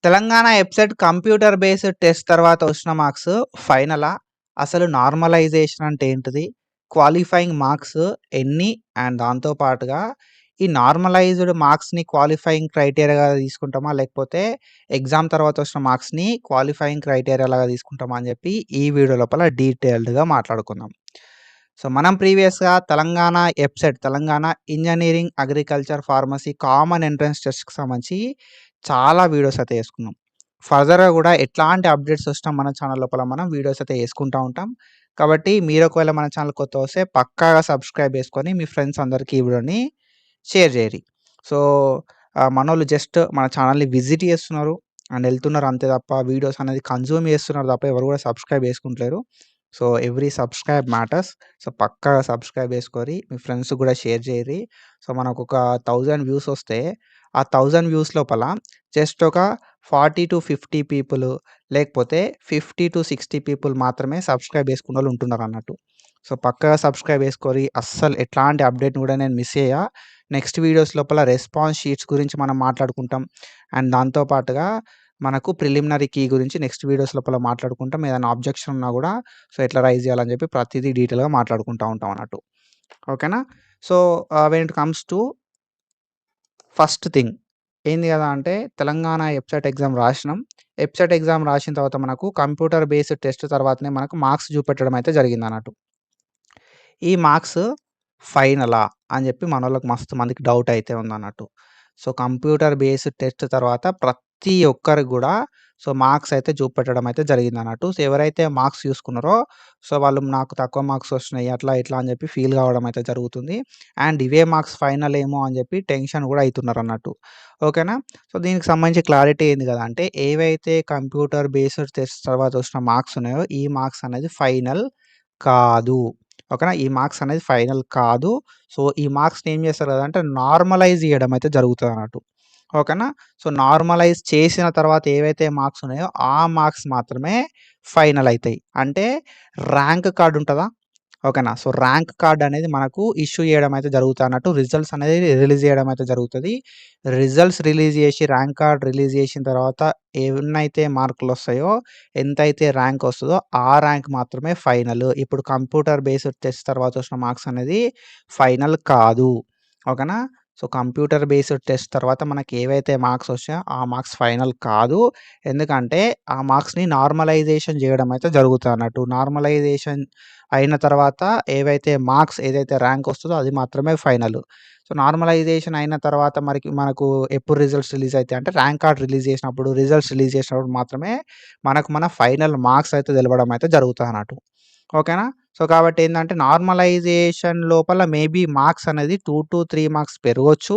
Telangana ఎబ్సెట్ computer based test తర్వాత వచ్చిన marks ఫైనలా? అసలు నార్మలైజేషన్ అంటే ఏంటిది? క్వాలిఫైయింగ్ మార్క్స్ ఎన్ని? అండ్ దాంతో పాటుగా ఈ నార్మలైజ్డ్ మార్క్స్‌ని క్వాలిఫైయింగ్ క్రైటీరియాగా తీసుకుంటామా? లేకపోతే ఎగ్జామ్ తర్వాత వచ్చిన మార్క్స్‌ని క్వాలిఫైయింగ్ క్రైటీరియా లాగా తీసుకుంటామా? అని చెప్పి ఈ వీడియో లోపల డీటెయిల్డ్‌గా మాట్లాడుకుందాం. సో, మనం ప్రీవియస్‌గా తెలంగాణ ఎబ్సెట్ Telangana engineering, agriculture, pharmacy common entrance టెస్ట్‌కి సంబంధించి చాలా వీడియోస్ అయితే చేసుకున్నాం. ఫర్దర్‌గా కూడా ఎట్లాంటి అప్డేట్స్ వచ్చినా మన ఛానల్ లోపల మనం వీడియోస్ అయితే చేసుకుంటా ఉంటాం. కాబట్టి మీరు ఒకవేళ మన ఛానల్ కొత్తగా వస్తే పక్కాగా సబ్స్క్రైబ్ చేసుకొని మీ ఫ్రెండ్స్ అందరికీ ఈ వీడియోని షేర్ చేయరి. సో, మనోళ్ళు జస్ట్ మన ఛానల్‌ని విజిట్ చేస్తున్నారు అండ్ వెళ్తున్నారు అంతే తప్ప వీడియోస్ అనేది కన్జ్యూమ్ చేస్తున్నారు తప్ప ఎవరు కూడా సబ్స్క్రైబ్ చేసుకుంటలేరు. So, every subscribe matters. So, పక్కాగా సబ్స్క్రైబ్ చేసుకోరి. మీ ఫ్రెండ్స్‌కి కూడా షేర్ చేయరి. సో, మనకొక 1000 వ్యూస్ వస్తే ఆ 1000 వ్యూస్ లోపల జస్ట్ ఒక 40-50 పీపుల్ లేకపోతే 50-60 పీపుల్ మాత్రమే సబ్స్క్రైబ్ చేసుకున్నోళ్ళు ఉంటున్నారన్నట్టు. సో, పక్కాగా సబ్స్క్రైబ్ చేసుకోరి. అస్సలు ఎట్లాంటి అప్డేట్‌ని కూడా నేను మిస్ చేయా. నెక్స్ట్ వీడియోస్ లోపల రెస్పాన్స్ షీట్స్ గురించి మనం మాట్లాడుకుంటాం. అండ్ దాంతో పాటుగా మనకు ప్రిలిమినరీ కీ గురించి నెక్స్ట్ వీడియోస్ లోపల మాట్లాడుకుంటాం. ఏదైనా అబ్జెక్షన్ ఉన్నా కూడా సో, ఎట్లా రైజ్ చేయాలని చెప్పి ప్రతిదీ డీటెయిల్‌గా మాట్లాడుకుంటా ఉంటాం అన్నట్టు. ఓకేనా? So, when it comes to first thing ఏంది కదా అంటే తెలంగాణ ఎబ్సెట్ ఎగ్జామ్ రాసినాం. ఎబ్సెట్ ఎగ్జామ్ రాసిన తర్వాత మనకు కంప్యూటర్ బేస్డ్ టెస్ట్ తర్వాతనే మనకు మార్క్స్ చూపెట్టడం అయితే జరిగిందన్నట్టు. ఈ మార్క్స్ ఫైనలా అని చెప్పి మనోళ్ళకి మస్తు మందికి డౌట్ అయితే ఉందన్నట్టు. సో, కంప్యూటర్ బేస్డ్ టెస్ట్ తర్వాత ప్రతి ఒక్కరికి గూడా సో, మార్క్స్ అయితే చూపెట్టడం అయితే జరిగిందన్నట్టు. సో, ఎవరైతే మార్క్స్ చూసుకున్నారో సో, వాళ్ళు నాకు తక్కువ మార్క్స్ వస్తున్నాయి అట్లా ఇట్లా అని చెప్పి ఫీల్ కావడం అయితే జరుగుతుంది. అండ్ ఇవే మార్క్స్ ఫైనల్ ఏమో అని చెప్పి టెన్షన్ కూడా అయితున్నారన్నట్టు. ఓకేనా? సో, దీనికి సంబంధించి క్లారిటీ ఏంది కదా అంటే ఏవైతే కంప్యూటర్ బేస్డ్ టెస్ట్ తర్వాత వచ్చిన మార్క్స్ ఉన్నాయో ఈ మార్క్స్ అనేది ఫైనల్ కాదు. ఓకేనా? ఈ మార్క్స్ అనేది ఫైనల్ కాదు. సో, ఈ మార్క్స్‌ని ఏం చేస్తారు కదా అంటే నార్మలైజ్ చేయడం అయితే జరుగుతదన్నట్టు. ఓకేనా? సో, నార్మలైజ్ చేసిన తర్వాత ఏవైతే మార్క్స్ ఉన్నాయో ఆ మార్క్స్ మాత్రమే ఫైనల్ అయితాయి. అంటే ర్యాంక్ కార్డ్ ఉంటదా? ఓకేనా? సో, ర్యాంక్ కార్డ్ అనేది మనకు ఇష్యూ చేయడం అయితే జరుగుతదన్నట్టు. రిజల్ట్స్ అనేది రిలీజ్ చేయడం అయితే జరుగుతది. రిజల్ట్స్ రిలీజ్ చేసి ర్యాంక్ కార్డ్ రిలీజ్ చేసిన తర్వాత ఎన్నైతే మార్కులొస్తాయో, ఎంతైతే ర్యాంక్ వస్తదో ఆ ర్యాంక్ మాత్రమే ఫైనల్. ఇప్పుడు కంప్యూటర్ బేస్డ్ టెస్ట్ తర్వాత వచ్చిన మార్క్స్ అనేది ఫైనల్ కాదు. ఓకేనా? సో, కంప్యూటర్ బేస్డ్ టెస్ట్ తర్వాత మనకి ఏవైతే మార్క్స్ వచ్చాయో ఆ మార్క్స్ ఫైనల్ కాదు. ఎందుకంటే ఆ మార్క్స్‌ని నార్మలైజేషన్ చేయడం అయితే జరుగుతదన్నట్టు. నార్మలైజేషన్ అయిన తర్వాత ఏదైతే ర్యాంక్ వస్తదో అది మాత్రమే ఫైనల్. సో, నార్మలైజేషన్ అయిన తర్వాత మనకు ఎప్పుడు రిజల్ట్స్ రిలీజ్ అయితాయి అంటే ర్యాంక్ కార్డ్ రిలీజ్ చేసినప్పుడు, రిజల్ట్స్ రిలీజ్ చేసినప్పుడు మాత్రమే మన ఫైనల్ మార్క్స్ అయితే తెలవడం అయితే జరుగుతదన్నట్టు. ఓకేనా? సో, కాబట్టి ఏందంటే నార్మలైజేషన్ లోపల మేబీ మార్క్స్ అనేది 2-3 మార్క్స్ పెరగొచ్చు.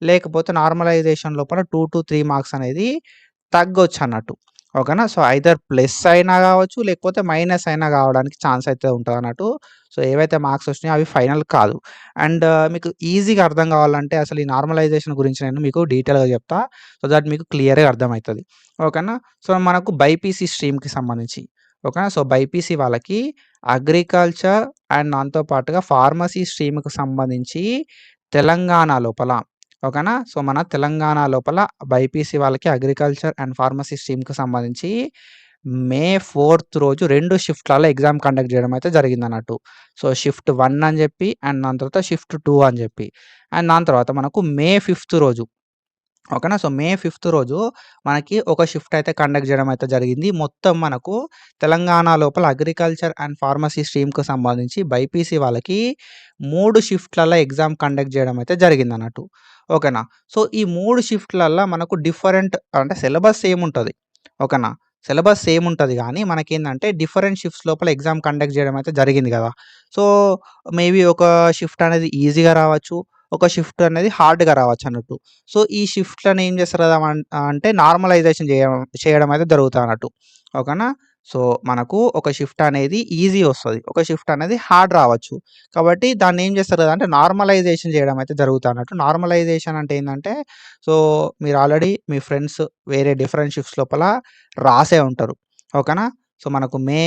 లేకపోతే నార్మలైజేషన్ లోపల 2-3 మార్క్స్ అనేది తగ్గొచ్చన్నట్టు. ఓకేనా? సో, ఐదర్ ప్లస్ అయినా గావచ్చు, లేకపోతే మైనస్ అయినా గావడానికి ఛాన్స్ అయితే ఉంటదన్నట్టు. సో, ఏవైతే మార్క్స్ వచ్చినాయో అవి ఫైనల్ కాదు. అండ్ మీకు ఈజీగా అర్థం కావాలంటే అసలు ఈ నార్మలైజేషన్ గురించి నేను మీకు డీటెయిల్‌గా చెప్తా. సో, దట్ మీకు క్లియర్‌గా అర్థమైతది. ఓకేనా? సో, మనకు బైపీసీ స్ట్రీమ్‌కి సంబంధించి ఓకేనా? సో, బైపీసీ వాళ్ళకి అగ్రికల్చర్ అండ్ దాంతో పాటుగా ఫార్మసీ స్ట్రీమ్‌కి సంబంధించి తెలంగాణ లోపల ఓకేనా? సో, మన తెలంగాణ లోపల బైపీసీ వాళ్ళకి అగ్రికల్చర్ అండ్ ఫార్మసీ స్ట్రీమ్‌కి సంబంధించి మే 4థ్ రోజు 2 షిఫ్ట్‌లలో ఎగ్జామ్ కండక్ట్ చేయడం అయితే జరిగిందన్నట్టు. సో, షిఫ్ట్ 1 అని చెప్పి అండ్ దాని తర్వాత షిఫ్ట్ 2 అని చెప్పి. అండ్ దాని తర్వాత మనకు మే 5థ్ రోజు ఓకేనా? సో, మే 5థ్ రోజు మనకి ఒక షిఫ్ట్ అయితే కండక్ట్ చేయడం అయితే జరిగింది. మొత్తం మనకు తెలంగాణ లోపల అగ్రికల్చర్ అండ్ ఫార్మసీ స్ట్రీమ్‌కి సంబంధించి బైపీసీ వాళ్ళకి 3 షిఫ్ట్‌లలో ఎగ్జామ్ కండక్ట్ చేయడం అయితే జరిగిందన్నట్టు. ఓకేనా? సో, ఈ 3 షిఫ్ట్‌లల్ల మనకు డిఫరెంట్ అంటే సిలబస్ సేమ్ ఉంటది. ఓకేనా? సిలబస్ సేమ్ ఉంటది గానీ మనకేందంటే డిఫరెంట్ షిఫ్ట్స్ లోపల ఎగ్జామ్ కండక్ట్ చేయడం అయితే జరిగింది గదా! సో, మేబీ ఒక షిఫ్ట్ అనేది ఈజీగా రావచ్చు. ఒక షిఫ్ట్ అనేది హార్డ్‌గా రావచ్చన్నట్టు. సో, ఈ షిఫ్ట్‌లని ఏం చేస్తారు కదా! అంటే నార్మలైజేషన్ చేయడం అయితే జరుగుతదన్నట్టు. ఓకేనా? సో, మనకు ఒక షిఫ్ట్ అనేది ఈజీ వస్తది. ఒక షిఫ్ట్ అనేది హార్డ్ రావచ్చు. కాబట్టి దాన్ని ఏం చేస్తారు కదా! అంటే నార్మలైజేషన్ చేయడం అయితే జరుగుతదన్నట్టు. నార్మలైజేషన్ అంటే ఏందంటే, సో, మీరు ఆల్రెడీ మీ ఫ్రెండ్స్ వేరే డిఫరెంట్ షిఫ్ట్స్ లోపల రాసే ఉంటారు. ఓకేనా? సో, మనకు మే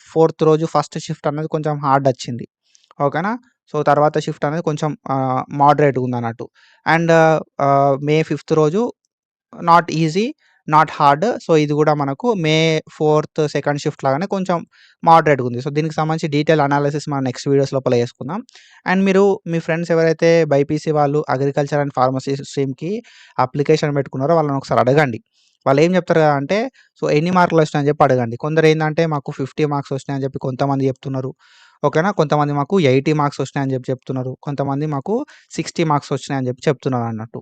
4థ్ రోజు ఫస్ట్ షిఫ్ట్ అనేది కొంచెం హార్డ్ వచ్చింది. ఓకేనా? సో, తర్వాత షిఫ్ట్ అనేది కొంచెం మోడరేట్‌గా ఉందన్నట్టు. అండ్ మే 5థ్ రోజు not easy, not hard. So, ఇది గూడా మనకు మే 4థ్ సెకండ్ షిఫ్ట్ లాగానే కొంచెం మోడరేట్‌గా ఉంది. సో, దీనికి సంబంధించి డీటెయిల్ అనాలిసిస్ మనం నెక్స్ట్ వీడియోస్ లోపల చేసుకుందాం. అండ్ మీరు మీ ఫ్రెండ్స్ ఎవరైతే బైపీసీ వాళ్ళు అగ్రికల్చర్ అండ్ ఫార్మసీ స్ట్రీమ్‌కి అప్లికేషన్ పెట్టుకున్నారో వాళ్ళని ఒకసారి అడగండి. వాళ్ళేం చెప్తారు కదా అంటే, సో, ఎన్ని మార్కులొచ్చినాయని చెప్పి అడగండి. కొందరేందంటే మాకు 50 మార్క్స్ వచ్చినాయని చెప్పి కొంతమంది చెప్తున్నారు. ఓకేనా. కొంతమంది మాకు 80 మార్క్స్ వచ్చినాయని చెప్పి చెప్తున్నారు. కొంతమంది మాకు 60 మార్క్స్ వచ్చినాయని చెప్పి చెప్తున్నారన్నట్టు.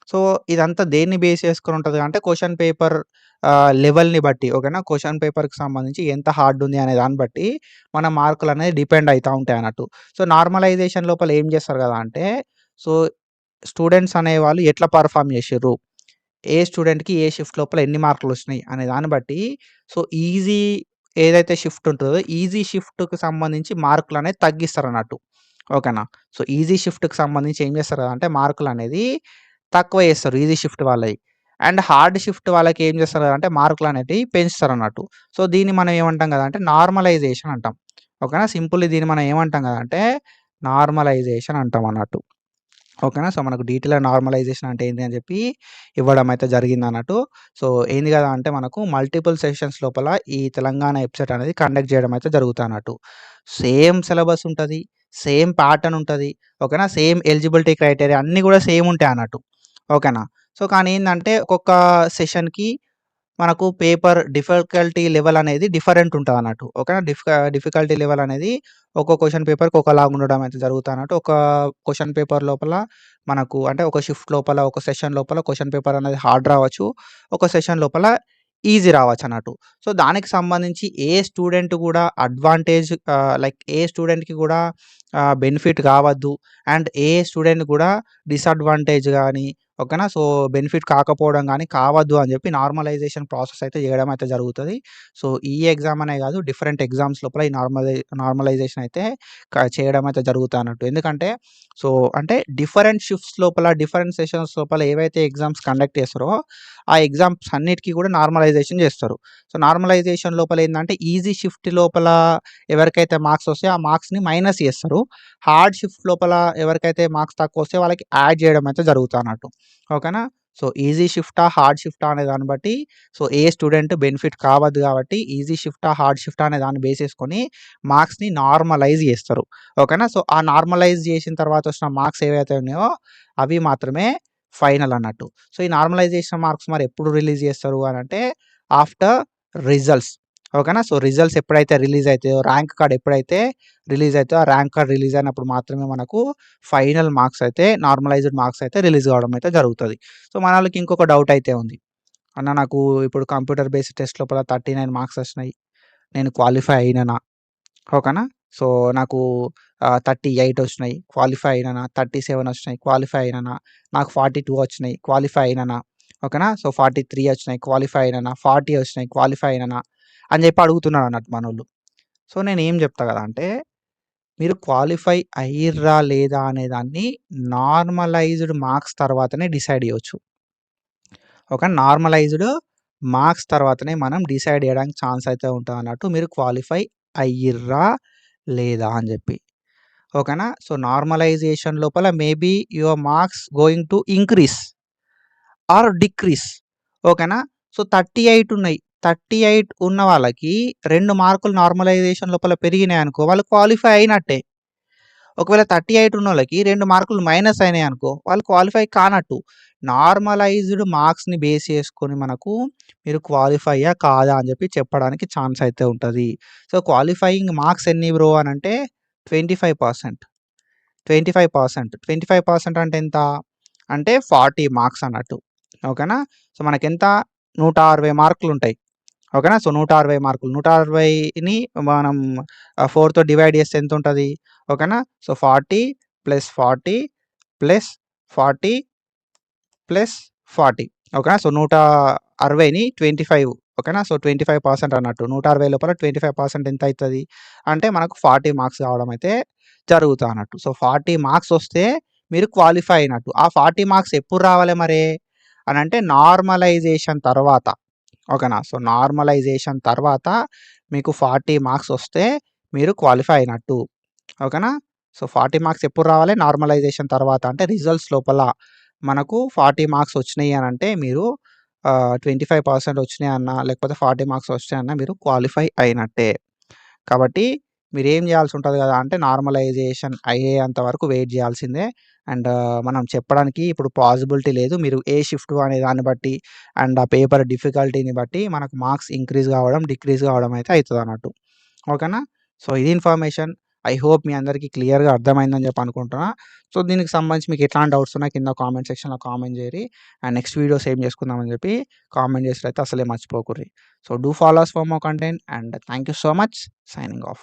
సో, ఇదంతా దేన్ని బేస్ చేసుకొని ఉంటది అంటే క్వెషన్ పేపర్ లెవెల్‌ని బట్టి ఓకేనా. క్వెషన్ పేపర్‌కి సంబంధించి ఎంత హార్డ్ ఉంది అనే దాన్ని బట్టి మన మార్కులనేది డిపెండ్ అయితా ఉంటాయన్నట్టు. సో, నార్మలైజేషన్ లోపల ఏం చేస్తారు కదా అంటే, సో, స్టూడెంట్స్ అనేవాళ్ళు ఎట్లా పెర్ఫార్మ్ చేషిర్రు, ఏ స్టూడెంట్‌కి ఏ షిఫ్ట్ లోపల ఎన్ని మార్కులొచ్చినాయి అనే దాన్ని బట్టి సో, ఈజీ ఏదైతే షిఫ్ట్ ఉంటదో ఈజీ షిఫ్ట్‌కి సంబంధించి మార్కులనేది తగ్గిస్తారన్నట్టు. ఓకేనా. సో, ఈజీ షిఫ్ట్‌కి సంబంధించి ఏం చేస్తారు అంటే మార్కులనేది తక్కువ చేస్తారు ఈజీ షిఫ్ట్ వాళ్ళయి. అండ్ హార్డ్ షిఫ్ట్ వాళ్ళకి ఏం చేస్తారు అంటే మార్కులనేటివి పెంచుతారన్నట్టు. సో, దీన్ని మనం ఏమంటాం కదా అంటే నార్మలైజేషన్ అంటాం. ఓకేనా. సింపుల్లీ దీన్ని మనం ఏమంటాం కదా అంటే నార్మలైజేషన్ అంటాం అన్నట్టు. ఓకేనా. సో, మనకు డీటెయిల్‌గా నార్మలైజేషన్ అంటే ఏంటి అని చెప్పి ఇవ్వడం అయితే జరిగిందన్నట్టు. సో, ఏంది కదా అంటే మనకు మల్టిపుల్ సెషన్స్ లోపల ఈ తెలంగాణ వెబ్‌సైట్ అనేది కండక్ట్ చేయడం అయితే జరుగుతదన్నట్టు. సేమ్ సిలబస్ ఉంటది. సేమ్ ప్యాటర్న్ ఉంటది. ఓకేనా. సేమ్ ఎలిజిబిలిటీ క్రైటీరియా అన్నీ కూడా సేమ్ ఉంటాయన్నట్టు. ఓకేనా. సో, కానీ ఏందంటే ఒక్కొక్క సెషన్‌కి మనకు పేపర్ డిఫికల్టీ లెవెల్ అనేది డిఫరెంట్ ఉంటదన్నట్టు. ఓకేనా. డిఫికల్టీ లెవెల్ అనేది ఒక్కో క్వెషన్ పేపర్‌కి ఒకలాగా ఉండడం అయితే జరుగుతదన్నట్టు. ఒక క్వెషన్ పేపర్ లోపల మనకు అంటే ఒక షిఫ్ట్ లోపల, ఒక సెషన్ లోపల క్వెషన్ పేపర్ అనేది హార్డ్ రావచ్చు. ఒక సెషన్ లోపల ఈజీ రావచ్చన్నట్టు. సో, దానికి సంబంధించి ఏ స్టూడెంట్ గూడా అడ్వాంటేజ్ లైక్ ఏ స్టూడెంట్‌కి గూడా బెనిఫిట్ కావద్దు. అండ్ ఏ స్టూడెంట్ గూడా డిసడ్వాంటేజ్ గాని ఓకేనా. సో, బెనిఫిట్ కాకపోవడం గాని కావద్దు అని చెప్పి నార్మలైజేషన్ ప్రాసెస్ అయితే చేయడం అయితే జరుగుతది. సో, ఈ ఎగ్జామ్ అనే కాదు డిఫరెంట్ ఎగ్జామ్స్ లోపల ఈ నార్మలైజేషన్ అయితే చేయడం అయితే జరుగుతదన్నట్టు. ఎందుకంటే సో, అంటే డిఫరెంట్ షిఫ్ట్స్ లోపల, డిఫరెంట్ సెషన్స్ లోపల ఏవైతే ఎగ్జామ్స్ కండక్ట్ చేస్తారో, ఆ ఎగ్జామ్స్ అన్నిటికి కూడా నార్మలైజేషన్ చేస్తారు. సో, నార్మలైజేషన్ లోపల ఏందంటే ఈజీ షిఫ్ట్ లోపల ఎవరికైతే మార్క్స్ వస్తాయో ఆ మార్క్స్‌ని మైనస్ చేస్తారు. హార్డ్ షిఫ్ట్ లోపల ఎవరికైతే మార్క్స్ తక్కువొస్తాయో వాళ్ళకి యాడ్ చేయడం అయితే జరుగుతదన్నట్టు. ఓకేనా. సో, ఈజీ షిఫ్టా, హార్డ్ షిఫ్టా అనే దాన్ని బట్టి సో, ఏ స్టూడెంట్ బెనిఫిట్ కావద్దు కాబట్టి ఈజీ షిఫ్టా, హార్డ్ షిఫ్టా అనే దాన్ని బేస్ చేసుకొని మార్క్స్‌ని నార్మలైజ్ చేస్తారు. ఓకేనా. సో, ఆ నార్మలైజ్ చేసిన తర్వాత వచ్చిన మార్క్స్ ఏవైతే ఉన్నాయో అవి మాత్రమే ఫైనల్ అన్నట్టు. సో, ఈ నార్మలైజేషన్ మార్క్స్ మరి ఎప్పుడు రిలీజ్ చేస్తారు అనంటే ఆఫ్టర్ రిజల్ట్స్. ఓకేనా. సో, రిజల్ట్స్ ఎప్పుడైతే రిలీజ్ అయితాయో, ర్యాంక్ కార్డ్ ఎప్పుడైతే రిలీజ్ అయితదో ఆ ర్యాంక్ కార్డ్ రిలీజ్ అయినప్పుడు మాత్రమే మనకు ఫైనల్ మార్క్స్ అయితే నార్మలైజ్డ్ మార్క్స్ అయితే రిలీజ్ కావడం అయితే జరుగుతది. సో, మనోళ్ళకి ఇంకొక డౌట్ అయితే ఉంది. అన్న నాకు ఇప్పుడు కంప్యూటర్ బేస్డ్ టెస్ట్ లోపల 39 మార్క్స్ వచ్చినాయి. నేను క్వాలిఫై అయిననా? ఓకేనా. సో, నాకు 38 వచ్చినాయి. క్వాలిఫై అయిననా? 37 వచ్చినాయి. క్వాలిఫై అయిననా? నాకు 42 వచ్చినాయి. క్వాలిఫై అయిననా? ఓకేనా. సో, 43 వచ్చినాయి. క్వాలిఫై అయిననా? 40 వచ్చినాయి. క్వాలిఫై అయిననా? అని చెప్పి అడుగుతున్నారన్నట్టు మనోళ్ళు. సో, నేనేం చెప్తా కదా అంటే మీరు క్వాలిఫై అయ్యిర్రా లేదా అనే దాన్ని నార్మలైజ్డ్ మార్క్స్ తర్వాతనే డిసైడ్ చేయొచ్చు. ఓకే. నార్మలైజ్డ్ మార్క్స్ తర్వాతనే మనం డిసైడ్ చేయడానికి ఛాన్స్ అయితే ఉంటదన్నట్టు. మీరు క్వాలిఫై అయ్యిర్రా లేదా అని చెప్పి. ఓకేనా. సో, నార్మలైజేషన్ లోపల maybe your marks going to increase or decrease. ఓకేనా. సో, 38 ఉన్నాయి. 38 ఉన్న వాళ్ళకి 2 మార్కులు నార్మలైజేషన్ లోపల పెరిగినాయనుకో వాళ్ళు క్వాలిఫై అయినట్టే. ఒకవేళ 38 ఉన్నోళ్ళకి 2 మార్కులు మైనస్ అయినాయనుకో వాళ్ళు క్వాలిఫై కానట్టు. నార్మలైజ్డ్ మార్క్స్‌ని బేస్ చేసుకొని మనకు మీరు క్వాలిఫైయా? కాదా? అని చెప్పి చెప్పడానికి ఛాన్స్ అయితే ఉంటది. సో, క్వాలిఫైయింగ్ మార్క్స్ ఎన్ని బ్రో అనంటే 25%. 25%. 25% అంటే ఎంత? అంటే 40 మార్క్స్ అన్నట్టు. ఓకేనా. సో, మనకెంత 160 మార్కులుంటాయి. ఓకేనా. సో, 160 మార్కులు. 160ని మనం 4తో డివైడ్ చేస్తే ఎంతుంటది? ఓకేనా. సో, 40 + 40 + 40 + 40 ఓకేనా. సో, 160ని 25 ఓకేనా. సో, 25% అన్నట్టు. 160 లోపల 25% ఎంతయితది? అంటే మనకు 40 మార్క్స్ రావడం అయితే జరుగుతదన్నట్టు. సో, 40 మార్క్స్ వస్తే మీరు క్వాలిఫై అయినట్టు. ఆ 40 మార్క్స్ ఎప్పుడు రావాలి మరి అనంటే నార్మలైజేషన్ తర్వాత. ఓకేనా. సో, నార్మలైజేషన్ తర్వాత మీకు 40 మార్క్స్ వస్తే మీరు క్వాలిఫై అయినట్టు. ఓకేనా. సో, 40 మార్క్స్ ఎప్పుడు రావాలి? నార్మలైజేషన్ తర్వాత. అంటే రిజల్ట్స్ లోపల మనకు 40 మార్క్స్ వచ్చినాయి అనంటే మీరు 25% వచ్చినాయన్నా, లేకపోతే 40 మార్క్స్ వచ్చాయన్నా మీరు క్వాలిఫై అయినట్టే. కాబట్టి మీరేం జేయాల్సి ఉంటది గదా! అంటే నార్మలైజేషన్ అయ్యేంత వరకు వెయిట్ జేయాల్సిందే. అండ్ మనం చెప్పడానికి ఇప్పుడు పాసిబిలిటీ లేదు. మీరు ఏ షిఫ్ట్ అనే దాన్ని బట్టి అండ్ ఆ పేపర్ డిఫికల్టీని బట్టి మనకు మార్క్స్ ఇంక్రీజ్ గావడం, డిక్రీజ్ గావడం అయితే అయితదన్నట్టు. ఓకేనా? సో, ఇది ఇన్ఫర్మేషన్. ఐ హోప్ మీ అందరికీ క్లియర్‌గా అర్థమైందని జెప్పి అనుకుంటున్నా. సో, దీనికి సంబంధించి మీకు ఎట్లాంటి డౌట్స్ ఉన్నా కింద కామెంట్ సెక్షన్‌లో కామెంట్ జేయరి. అండ్ నెక్స్ట్ వీడియోస్ ఏం జేసుకుందామని జెప్పి కామెంట్ జేసుడైతే అసలే మర్చిపోకుర్రి. So, do follow us for more content and thank you so much. Signing off.